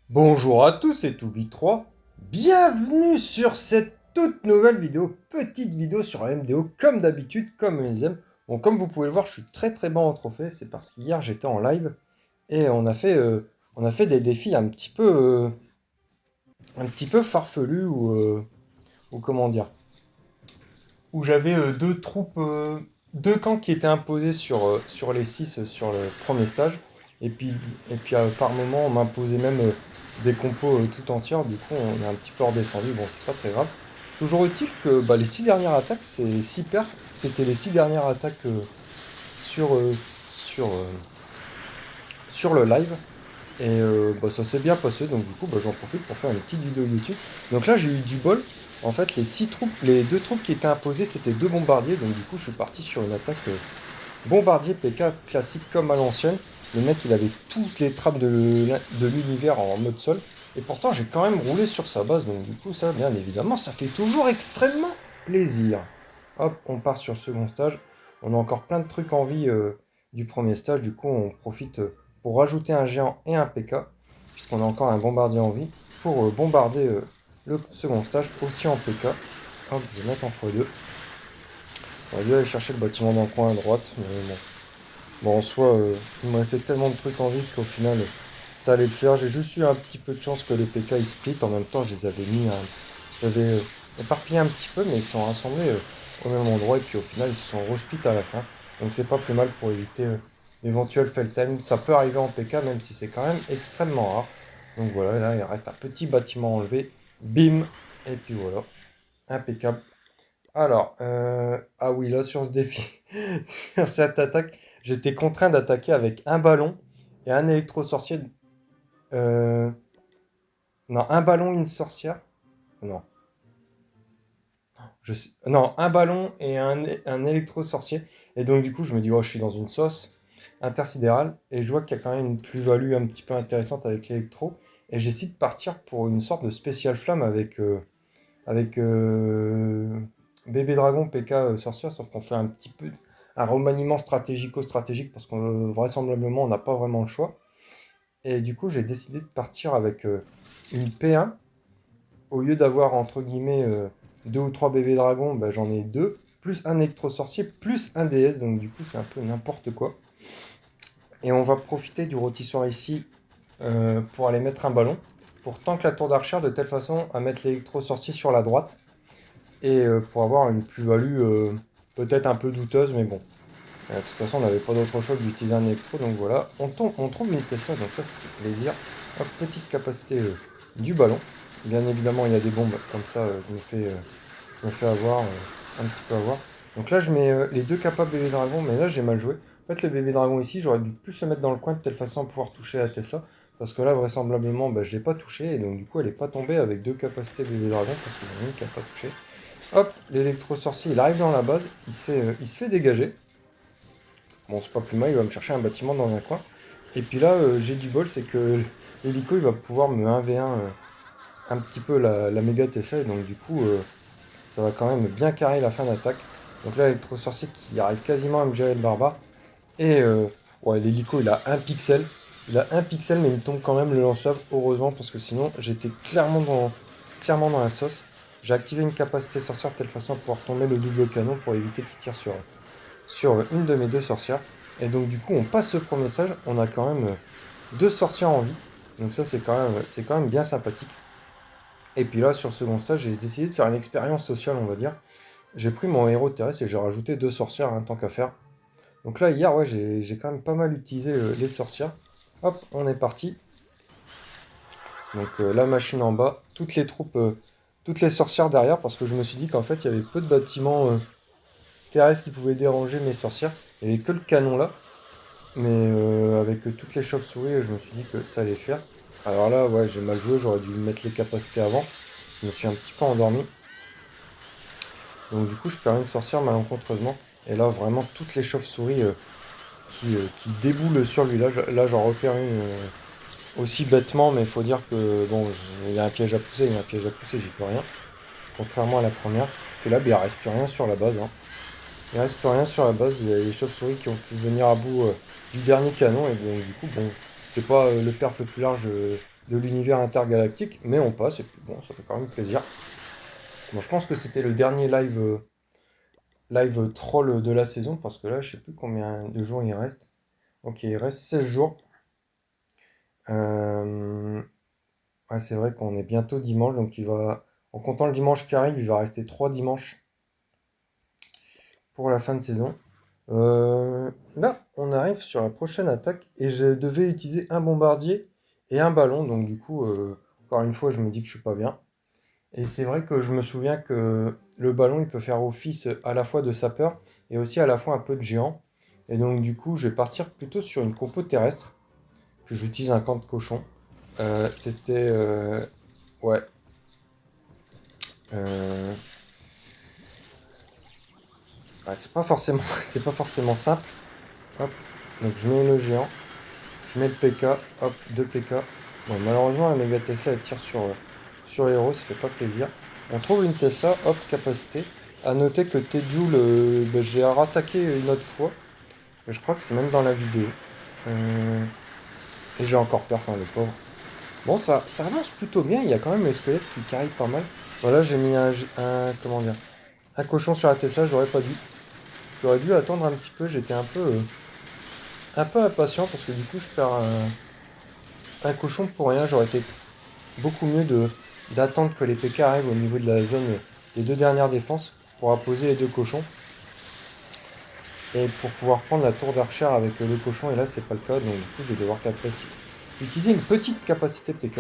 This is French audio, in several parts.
Bonjour à tous, c'est Toubi3. Bienvenue sur cette toute nouvelle vidéo, petite vidéo sur la MDO, comme d'habitude, comme on les aime. Bon, comme vous pouvez le voir, je suis très bon en trophée, c'est parce qu'hier j'étais en live et on a fait des défis un petit peu farfelus ou comment dire, où j'avais deux camps qui étaient imposés sur les six sur le premier stage. Et puis par moment, on m'imposait même des compos tout entières. Du coup, on est un petit peu redescendu. Bon, c'est pas très grave. Toujours est-il que bah, les six dernières attaques, c'est six perfs. C'était les six dernières attaques sur, euh, sur, euh, sur le live. Et bah, ça s'est bien passé, donc du coup bah, j'en profite pour faire une petite vidéo YouTube. Donc là j'ai eu du bol. En fait les deux troupes qui étaient imposées c'était deux bombardiers, donc du coup je suis parti sur une attaque bombardier PK classique comme à l'ancienne. Le mec il avait toutes les trappes de l'univers en mode sol. Et pourtant j'ai quand même roulé sur sa base, donc du coup ça bien évidemment ça fait toujours extrêmement plaisir. Hop, on part sur le second stage. On a encore plein de trucs en vie du premier stage, du coup on profite pour rajouter un géant et un PK, puisqu'on a encore un bombardier en vie, pour bombarder le second stage aussi en PK. Hop, je vais mettre en x2. On va dû aller chercher le bâtiment dans le coin à droite, mais bon. Bon, en soi, il me restait tellement de trucs en vie qu'au final, ça allait le faire. J'ai juste eu un petit peu de chance que les PK ils split. En même temps, je les avais j'avais éparpillé un petit peu, mais ils sont rassemblés au même endroit. Et puis au final, ils se sont resplit à la fin. Donc c'est pas plus mal pour éviter l'éventuel fail time. Ça peut arriver en PK, même si c'est quand même extrêmement rare. Donc voilà, là, il reste un petit bâtiment enlevé. Bim! Et puis voilà, impeccable. Alors, ah oui, là sur ce défi, sur cette attaque, j'étais contraint d'attaquer avec un ballon et un électro-sorcier. euh, non, un ballon, une sorcière. Non, non, un ballon et un électro-sorcier. Et donc, du coup, je me dis, oh, je suis dans une sauce intersidérale. Et je vois qu'il y a quand même une plus-value un petit peu intéressante avec l'électro. Et j'essaie de partir pour une sorte de spécial flamme avec Bébé Dragon, PK Sorcière, sauf qu'on fait un petit peu un remaniement stratégico-stratégique parce qu'on vraisemblablement on n'a pas vraiment le choix. Et du coup, j'ai décidé de partir avec une P1. Au lieu d'avoir entre guillemets deux ou trois bébés dragons, bah, j'en ai deux, plus un électro-sorcier, plus un DS, donc du coup c'est un peu n'importe quoi. Et on va profiter du rôtissoir ici pour aller mettre un ballon, pour tank la tour d'archer de telle façon à mettre l'électro-sorcier sur la droite et pour avoir une plus-value peut-être un peu douteuse, mais bon. De toute façon, on n'avait pas d'autre choix que d'utiliser un électro, donc voilà. On trouve une Tessa, donc ça fait plaisir. Hop, petite capacité du ballon. Bien évidemment, il y a des bombes, comme ça je me fais avoir, un petit peu avoir. Donc là, je mets les deux capables bébé dragon, mais là, j'ai mal joué. En fait, le bébé dragon ici, j'aurais dû plus se mettre dans le coin de telle façon à pouvoir toucher la Tessa. Parce que là, vraisemblablement, bah, je ne l'ai pas touché, et donc du coup, elle n'est pas tombée avec deux capacités bébé dragon, parce qu'il y en a une qui n'a pas touché. Hop, l'électro-sorcier, il arrive dans la base, il se fait dégager. Bon, c'est pas plus mal, il va me chercher un bâtiment dans un coin. Et puis là, j'ai du bol, c'est que l'hélico, il va pouvoir me 1v1 un petit peu la méga Tesla, et donc du coup, ça va quand même bien carrer la fin d'attaque. Donc là, l'électro-sorcier qui arrive quasiment à me gérer le barbare. Et ouais, l'hélico, il a un pixel. Il a un pixel, mais il me tombe quand même le lance-flamme, heureusement, parce que sinon, j'étais clairement dans la sauce. J'ai activé une capacité sorcière de telle façon à pouvoir tomber le double canon pour éviter qu'il tire sur une de mes deux sorcières. Et donc du coup, on passe ce premier stage, on a quand même deux sorcières en vie. Donc ça, c'est quand même bien sympathique. Et puis là, sur le second stage, j'ai décidé de faire une expérience sociale, on va dire. J'ai pris mon héros terrestre et j'ai rajouté deux sorcières, tant qu'à faire. Donc là, hier, ouais, j'ai quand même pas mal utilisé les sorcières. Hop, on est parti. Donc la machine en bas, toutes les troupes, toutes les sorcières derrière, parce que je me suis dit qu'en fait, il y avait peu de bâtiments terrestres qui pouvaient déranger mes sorcières. Il n'y avait que le canon là. Mais avec toutes les chauves-souris, je me suis dit que ça allait faire. Alors là, ouais, j'ai mal joué, j'aurais dû mettre les capacités avant. Je me suis un petit peu endormi. Donc du coup, je perds une sorcière malencontreusement. Et là, vraiment, toutes les chauves-souris qui déboulent sur lui. Là, j'en repère une aussi bêtement, mais il faut dire que, bon, il y a un piège à pousser, il y a un piège à pousser, j'y peux rien. Contrairement à la première. Que là, ben, il reste plus rien sur la base, hein. Il reste plus rien sur la base, il y a les chauves-souris qui ont pu venir à bout du dernier canon, et donc du coup, bon, c'est pas le perf le plus large de l'univers intergalactique, mais on passe, et puis bon, ça fait quand même plaisir. Bon, je pense que c'était le dernier live troll de la saison, parce que là, je sais plus combien de jours il reste. Ok, il reste 16 jours. Euh, Ouais, c'est vrai qu'on est bientôt dimanche, donc en comptant le dimanche qui arrive, il va rester 3 dimanches pour la fin de saison. Là, on arrive sur la prochaine attaque et je devais utiliser un bombardier et un ballon, donc du coup, encore une fois, je me dis que je suis pas bien. Et c'est vrai que je me souviens que le ballon, il peut faire office à la fois de sapeur et aussi à la fois un peu de géant. Et donc du coup, je vais partir plutôt sur une compo terrestre, que j'utilise un camp de cochon. C'était... ouais. euh, Ouais, c'est pas forcément simple. Hop, donc je mets le géant, je mets le PK, hop, 2 PK. Bon, malheureusement, la méga Tesla elle tire sur héros, ça fait pas plaisir. On trouve une Tesla, hop, capacité. À noter que Tejul, ben, j'ai rattaqué une autre fois. Je crois que c'est même dans la vidéo. Euh, et j'ai encore peur, enfin le pauvre. Bon, ça avance plutôt bien, il y a quand même les squelettes qui carrient pas mal. Voilà, j'ai mis comment dire, un cochon sur la Tesla, j'aurais pas dû. J'aurais dû attendre un petit peu, j'étais un peu impatient parce que du coup je perds un cochon pour rien. J'aurais été beaucoup mieux d'attendre que les PK arrivent au niveau de la zone des deux dernières défenses pour apposer les deux cochons et pour pouvoir prendre la tour d'archer avec le cochon. Et là c'est pas le cas, donc du coup je vais devoir utiliser une petite capacité PK.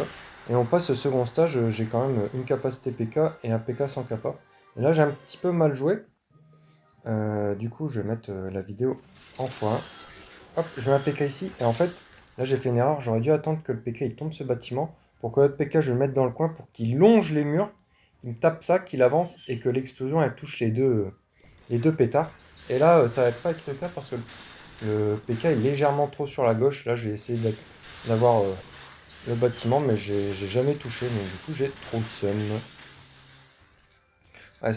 Et on passe au second stage, j'ai quand même une capacité PK et un PK sans kappa. Et là j'ai un petit peu mal joué. Du coup je vais mettre la vidéo en x1. Hop, je mets un PK ici. Et en fait, là j'ai fait une erreur. J'aurais dû attendre que le PK il tombe ce bâtiment pour que l'autre PK je le mette dans le coin pour qu'il longe les murs, qu'il me tape ça, qu'il avance et que l'explosion elle touche les deux pétards. Et là, ça va pas être le cas parce que le PK est légèrement trop sur la gauche. Là, je vais essayer d'avoir le bâtiment, mais j'ai jamais touché. Donc du coup, j'ai trop le seum. Ouais,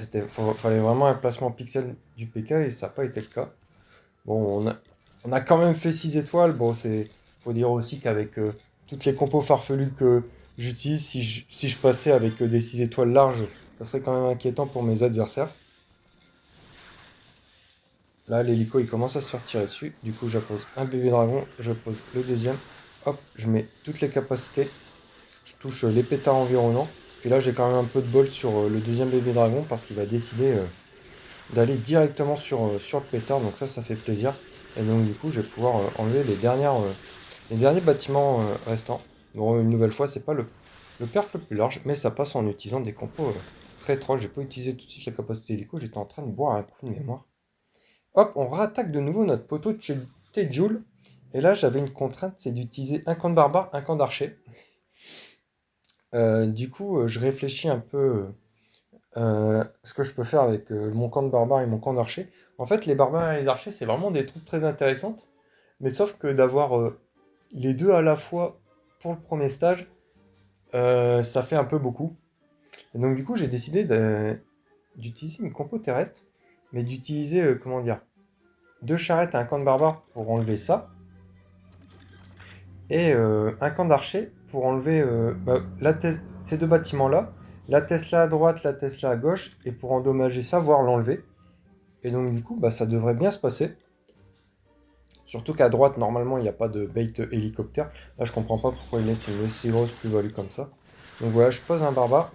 fallait vraiment un placement pixel du PK et ça n'a pas été le cas. Bon, on a quand même fait 6 étoiles. Bon, faut dire aussi qu'avec toutes les compos farfelues que j'utilise, si je passais avec des 6 étoiles larges, ça serait quand même inquiétant pour mes adversaires. Là, l'hélico, il commence à se faire tirer dessus. Du coup, j'appose un bébé dragon, je pose le deuxième. Hop, je mets toutes les capacités. Je touche les pétards environnants. Puis là, j'ai quand même un peu de bol sur le deuxième bébé dragon parce qu'il va décider d'aller directement sur le pétard. Donc ça fait plaisir. Et donc du coup, je vais pouvoir enlever les derniers bâtiments restants. Bon, une nouvelle fois, c'est pas le perf le plus large, mais ça passe en utilisant des compos très trolls. J'ai pas utilisé tout de suite la capacité hélico, j'étais en train de boire un coup de mémoire. Hop, on rattaque de nouveau notre poteau de chez Tejul. Et là, j'avais une contrainte, c'est d'utiliser un camp de barbare, un camp d'archer. Du coup, je réfléchis un peu ce que je peux faire avec mon camp de barbare et mon camp d'archer. En fait, les barbares et les archers, c'est vraiment des troupes très intéressantes. Mais sauf que d'avoir les deux à la fois pour le premier stage, ça fait un peu beaucoup. Et donc du coup, j'ai décidé d'utiliser une compo terrestre, mais d'utiliser, comment dire, deux charrettes et un camp de barbares pour enlever ça, et un camp d'archer pour enlever bah, ces deux bâtiments-là, la Tesla à droite, la Tesla à gauche, et pour endommager ça, voire l'enlever. Et donc du coup, bah, ça devrait bien se passer. Surtout qu'à droite, normalement, il n'y a pas de bait hélicoptère. Là, je comprends pas pourquoi il laisse une aussi grosse plus-value comme ça. Donc voilà, je pose un barbare.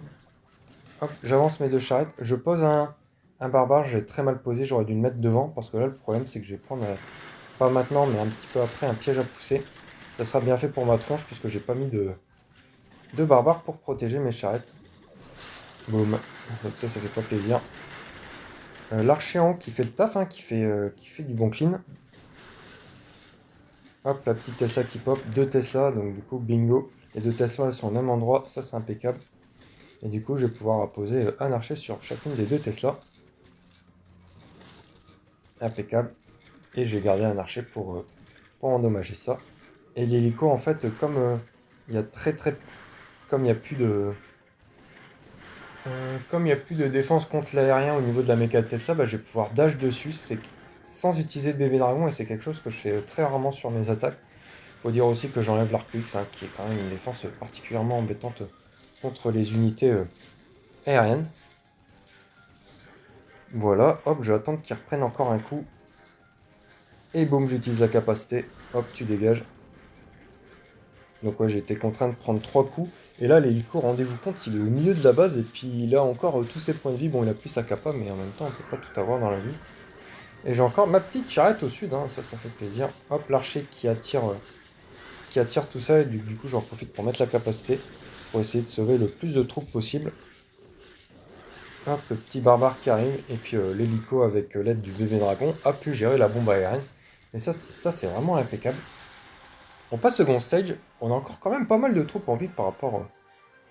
Hop, j'avance mes deux charrettes. Je pose un barbare. J'ai très mal posé. J'aurais dû le mettre devant. Parce que là, le problème, c'est que je vais prendre, pas maintenant, mais un petit peu après, un piège à pousser. Ça sera bien fait pour ma tronche, puisque j'ai pas mis de barbare pour protéger mes charrettes. Boum. Donc ça fait pas plaisir. L'archéant qui fait le taf, hein, qui fait du bon clean. Hop, la petite Tesla qui pop, deux Tesla, donc du coup, bingo. Les deux Tesla elles sont au même endroit, ça c'est impeccable. Et du coup, je vais pouvoir apposer un archer sur chacune des deux Tesla. Impeccable. Et j'ai gardé un archer pour endommager ça. Et l'hélico, en fait, comme il y a comme il n'y a plus de... comme il n'y a plus de défense contre l'aérien au niveau de la méca de Tesla, bah, je vais pouvoir dash dessus sans utiliser de bébé dragon et c'est quelque chose que je fais très rarement sur mes attaques. Faut dire aussi que j'enlève l'arc-X, hein, qui est quand même une défense particulièrement embêtante contre les unités aériennes. Voilà, hop, je vais attendre qu'ils reprennent encore un coup. Et boum, j'utilise la capacité. Hop, tu dégages. Donc ouais, j'ai été contraint de prendre 3 coups. Et là, l'hélico, rendez-vous compte, il est au milieu de la base. Et puis il a encore tous ses points de vie. Bon, il a plus sa capa, mais en même temps, on peut pas tout avoir dans la vie. Et j'ai encore ma petite charrette au sud, hein, ça fait plaisir. Hop, l'archer qui attire tout ça. Et du coup, j'en profite pour mettre la capacité. Pour essayer de sauver le plus de troupes possible. Hop, le petit barbare qui arrive. Et puis l'hélico, avec l'aide du bébé dragon, a pu gérer la bombe aérienne. Et ça c'est vraiment impeccable. On passe second stage, on a encore quand même pas mal de troupes en vie par rapport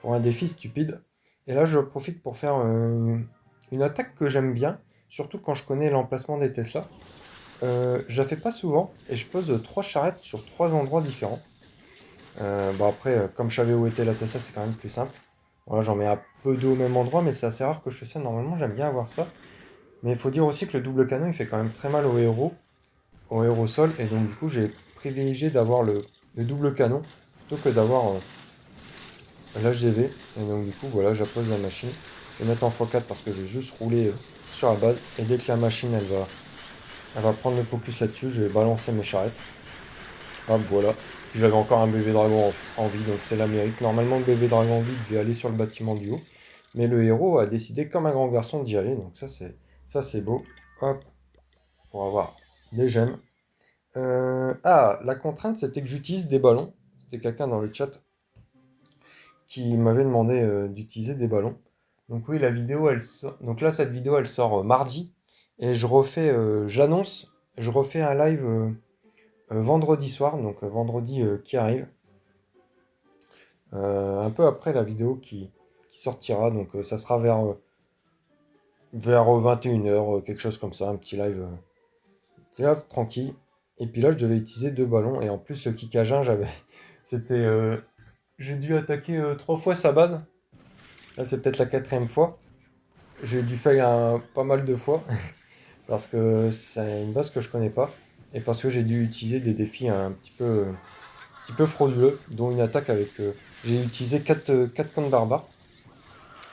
pour un défi stupide. Et là, je profite pour faire une attaque que j'aime bien, surtout quand je connais l'emplacement des Tesla. Je la fais pas souvent et je pose 3 charrettes sur 3 endroits différents. Bon après, comme je savais où était la Tesla, c'est quand même plus simple. Voilà, j'en mets un peu d'eau au même endroit, mais c'est assez rare que je fais ça. Normalement, j'aime bien avoir ça. Mais il faut dire aussi que le double canon, il fait quand même très mal au héros au sol. Et donc, du coup, j'ai privilégié d'avoir le double canon plutôt que d'avoir l'HGV. Et donc, du coup, voilà, j'appose la machine. Je vais mettre en x4 parce que j'ai juste roulé sur la base. Et dès que la machine, elle va prendre le focus là-dessus, je vais balancer mes charrettes. Hop, voilà. Puis j'avais encore un bébé dragon en vie, donc c'est la mérite. Normalement, le bébé dragon en vie devait aller sur le bâtiment du haut. Mais le héros a décidé, comme un grand garçon, d'y aller. Donc ça, c'est beau. Hop, pour avoir des gemmes. Ah, la contrainte, c'était que j'utilise des ballons. C'était quelqu'un dans le chat qui m'avait demandé d'utiliser des ballons. Donc oui, la vidéo, elle sort. Donc là, cette vidéo, elle sort mardi. Et j'annonce, je refais un live vendredi soir, donc vendredi qui arrive. Un peu après la vidéo qui sortira. Donc ça sera vers 21h, quelque chose comme ça, un petit live tranquille. Et puis là, je devais utiliser 2 ballons. Et en plus, le kickagin, c'était, j'ai dû attaquer 3 fois sa base. Là, c'est peut-être la 4e fois. J'ai dû faire pas mal de fois. Parce que c'est une base que je connais pas. Et parce que j'ai dû utiliser des défis un petit peu frauduleux. Dont une attaque avec... j'ai utilisé 4 camps de barbares.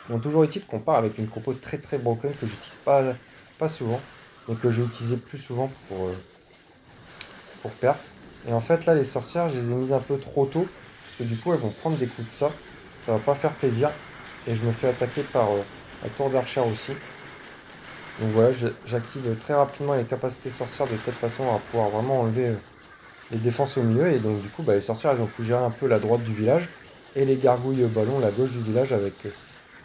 Bon, toujours est-il qu'on part avec une compo très très broken que j'utilise pas souvent. Mais que j'ai utilisé plus souvent pour perf. Et en fait, là, les sorcières, je les ai mises un peu trop tôt. Parce que du coup, elles vont prendre des coups de ça. Ça va pas faire plaisir. Et je me fais attaquer par la tour d'archer aussi. Donc voilà, j'active très rapidement les capacités sorcières de telle façon à pouvoir vraiment enlever les défenses au milieu. Et donc du coup, bah, les sorcières, elles ont pu gérer un peu la droite du village. Et les gargouilles ballons, la gauche du village avec...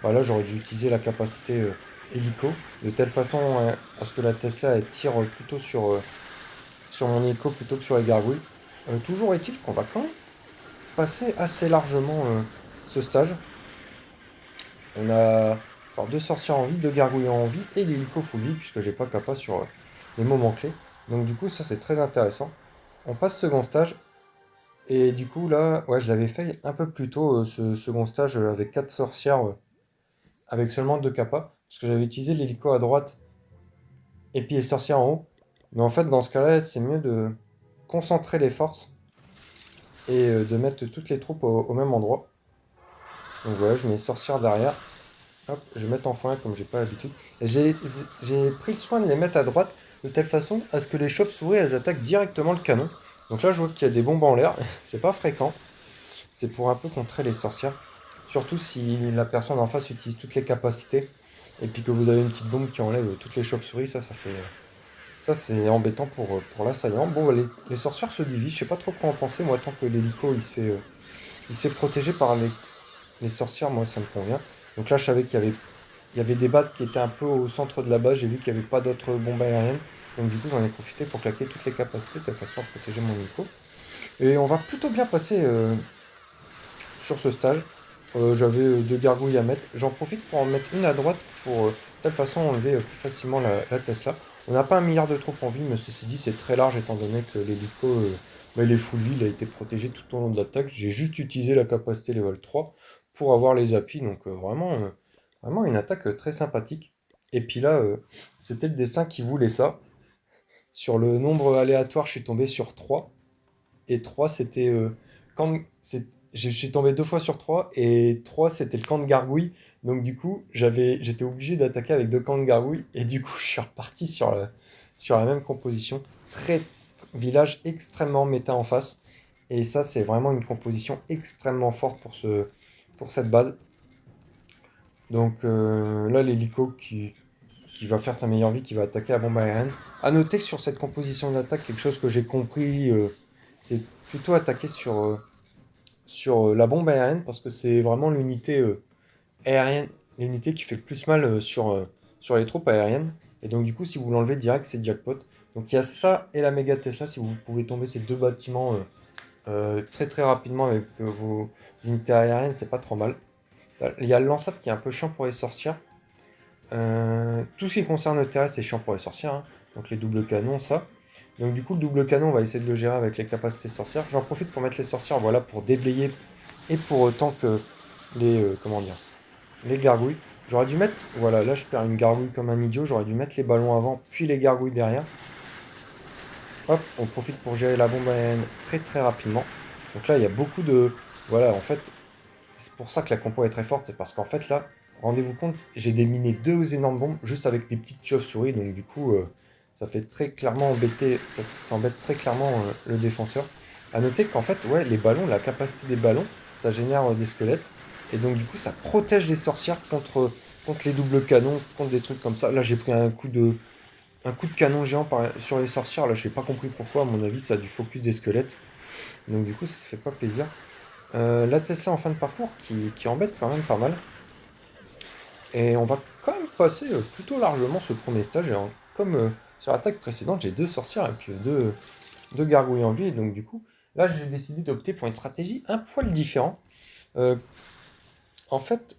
voilà, j'aurais dû utiliser la capacité hélico. De telle façon à ce que la Tesla, elle tire plutôt sur mon hélico plutôt que sur les gargouilles. Toujours est-il qu'on va quand même passer assez largement ce stage. On a alors 2 sorcières en vie, 2 gargouilles en vie et l'hélico full vie puisque j'ai pas capa sur les moments clés. Donc du coup ça c'est très intéressant. On passe second stage et du coup là ouais je l'avais fait un peu plus tôt ce second stage avec 4 sorcières avec seulement 2 capas parce que j'avais utilisé l'hélico à droite et puis les sorcières en haut. Mais en fait dans ce cas-là c'est mieux de concentrer les forces et de mettre toutes les troupes au même endroit. Donc voilà je mets les sorcières derrière. Hop, je vais mettre en x1 comme j'ai pas l'habitude. Et j'ai pris le soin de les mettre à droite de telle façon à ce que les chauves-souris elles attaquent directement le canon. Donc là je vois qu'il y a des bombes en l'air, c'est pas fréquent. C'est pour un peu contrer les sorcières. Surtout si la personne en face utilise toutes les capacités. Et puis que vous avez une petite bombe qui enlève toutes les chauves-souris, ça fait. Ça c'est embêtant pour l'assaillant. Bon les sorcières se divisent, je sais pas trop quoi en penser, moi tant que l'hélico il se fait protéger par les sorcières, moi ça me convient. Donc là je savais il y avait des battes qui étaient un peu au centre de la base. J'ai vu qu'il n'y avait pas d'autres bombes aériennes. Donc du coup, j'en ai profité pour claquer toutes les capacités de telle façon à protéger mon hélico. Et on va plutôt bien passer sur ce stage. J'avais 2 gargouilles à mettre. J'en profite pour en mettre une à droite pour telle façon enlever plus facilement la Tesla. On n'a pas un milliard de troupes en vie, mais ceci dit, c'est très large étant donné que l'hélico, bah, il est full vie, il a été protégé tout au long de l'attaque. J'ai juste utilisé la capacité level 3 pour avoir les appuis. Donc vraiment une attaque très sympathique. Et puis là, c'était le dessin qui voulait ça. Sur le nombre aléatoire, je suis tombé sur 3. et 3 c'était camp... Je suis tombé 2 fois sur 3 et 3 c'était le camp de gargouilles. Donc du coup, j'étais obligé d'attaquer avec 2 camps de gargouilles et du coup, je suis reparti sur la même composition. Village extrêmement méta en face. Et ça, c'est vraiment une composition extrêmement forte pour cette base. Donc là, l'hélico qui va faire sa meilleure vie, qui va attaquer la bombe aérienne. A noter que sur cette composition d'attaque, quelque chose que j'ai compris, c'est plutôt attaquer sur la bombe aérienne parce que c'est vraiment l'unité aérienne, l'unité qui fait le plus mal sur les troupes aériennes. Et donc du coup, si vous l'enlevez direct, c'est jackpot. Donc il y a ça et la méga Tesla, si vous pouvez tomber ces 2 bâtiments très très rapidement avec vos unités aériennes, c'est pas trop mal. Il y a le lance-flamme qui est un peu chiant pour les sorcières. Tout ce qui concerne le terrestre, c'est chiant pour les sorcières, hein. Donc les doubles canons, ça. Donc du coup, le double canon, on va essayer de le gérer avec les capacités sorcières. J'en profite pour mettre les sorcières, voilà, pour déblayer et pour autant que comment dire, les gargouilles. J'aurais dû mettre, voilà, là je perds une gargouille comme un idiot. J'aurais dû mettre les ballons avant, puis les gargouilles derrière. Hop, on profite pour gérer la bombe aérienne très très rapidement. Donc là, il y a beaucoup de, voilà, en fait, c'est pour ça que la compo est très forte, c'est parce qu'en fait là, rendez-vous compte, j'ai déminé 2 énormes bombes juste avec des petites chauves-souris, donc du coup, ça fait très clairement embêter, ça embête très clairement le défenseur. A noter qu'en fait, ouais, les ballons, la capacité des ballons, ça génère des squelettes, et donc du coup, ça protège les sorcières contre les doubles canons, contre des trucs comme ça. Là, j'ai pris un coup de canon géant sur les sorcières, là, je n'ai pas compris pourquoi, à mon avis, ça a du focus des squelettes, donc du coup, ça se fait pas plaisir. La Tesla en fin de parcours qui embête quand même pas mal. Et on va quand même passer plutôt largement ce premier stage. Comme sur l'attaque précédente, j'ai 2 sorcières et puis deux gargouilles en vie. Et donc du coup, là j'ai décidé d'opter pour une stratégie un poil différente. Euh, en fait,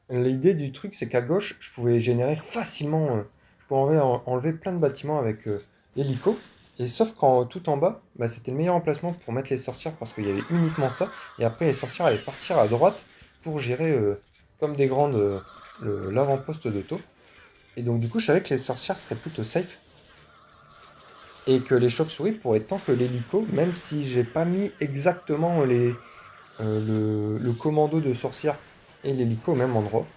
l'idée du truc, c'est qu'à gauche, je pouvais générer facilement, je pouvais enlever plein de bâtiments avec l'hélico. Et sauf qu'en tout en bas, bah, c'était le meilleur emplacement pour mettre les sorcières parce qu'il y avait uniquement ça. Et après, les sorcières allaient partir à droite pour gérer comme des grandes l'avant-poste de taux. Et donc, du coup, je savais que les sorcières seraient plutôt safe et que les chauves-souris pourraient tank l'hélico, même si j'ai pas mis exactement le commando de sorcières et l'hélico au même endroit.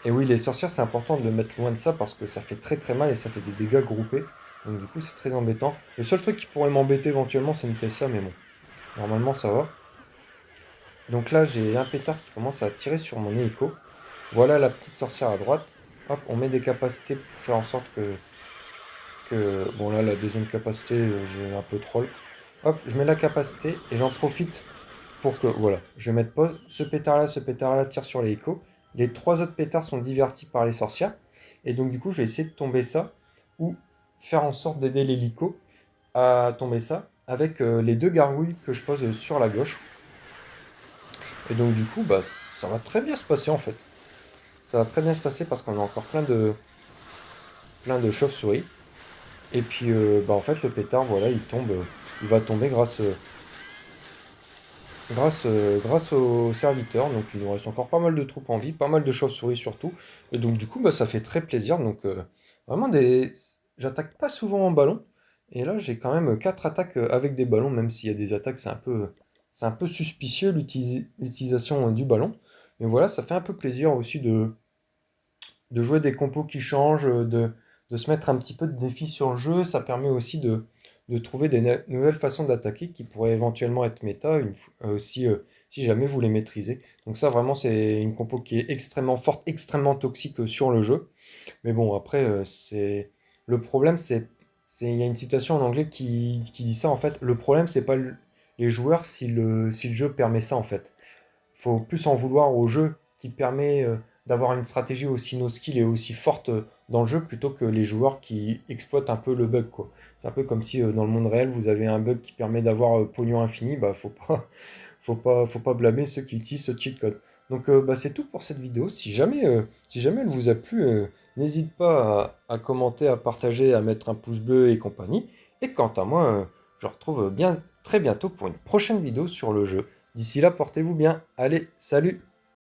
Et oui, les sorcières, c'est important de le mettre loin de ça parce que ça fait très très mal et ça fait des dégâts groupés. Donc du coup, c'est très embêtant. Le seul truc qui pourrait m'embêter éventuellement, c'est une Tessia, mais bon, normalement ça va. Donc là, j'ai un pétard qui commence à tirer sur mon hélico. Voilà la petite sorcière à droite. Hop, on met des capacités pour faire en sorte bon là, la deuxième capacité, j'ai un peu troll. Hop, je mets la capacité et j'en profite pour que, voilà, je vais mettre pause. Ce pétard-là tire sur l'hélico. Les 3 autres pétards sont divertis par les sorcières. Et donc, du coup, je vais essayer de tomber ça ou faire en sorte d'aider l'hélico à tomber ça avec les 2 gargouilles que je pose sur la gauche. Et donc, du coup, bah, ça va très bien se passer en fait. Ça va très bien se passer parce qu'on a encore plein de chauves-souris. Et puis, bah, en fait, le pétard, voilà, il va tomber grâce au serviteur. Donc il nous reste encore pas mal de troupes en vie, pas mal de chauves-souris surtout. Et donc du coup, bah, ça fait très plaisir. Donc vraiment, j'attaque pas souvent en ballon. Et là, j'ai quand même 4 attaques avec des ballons, même s'il y a des attaques, c'est un peu suspicieux l'utilisation du ballon. Mais voilà, ça fait un peu plaisir aussi de jouer des compos qui changent, de se mettre un petit peu de défi sur le jeu. Ça permet aussi de trouver des nouvelles façons d'attaquer qui pourraient éventuellement être méta si jamais vous les maîtrisez. Donc ça vraiment c'est une compo qui est extrêmement forte, extrêmement toxique sur le jeu. Mais bon après le problème il y a une citation en anglais qui dit ça en fait. Le problème c'est pas les joueurs si le jeu permet ça en fait. Faut plus en vouloir au jeu qui permet d'avoir une stratégie aussi no-skill et aussi forte dans le jeu plutôt que les joueurs qui exploitent un peu le bug, quoi. C'est un peu comme si dans le monde réel vous avez un bug qui permet d'avoir pognon infini, bah faut pas blâmer ceux qui utilisent ce cheat code. Donc bah, c'est tout pour cette vidéo. Si jamais elle vous a plu, n'hésite pas à commenter, à partager, à mettre un pouce bleu et compagnie. Et quant à moi, je retrouve bien très bientôt pour une prochaine vidéo sur le jeu. D'ici là, portez-vous bien. Allez, salut!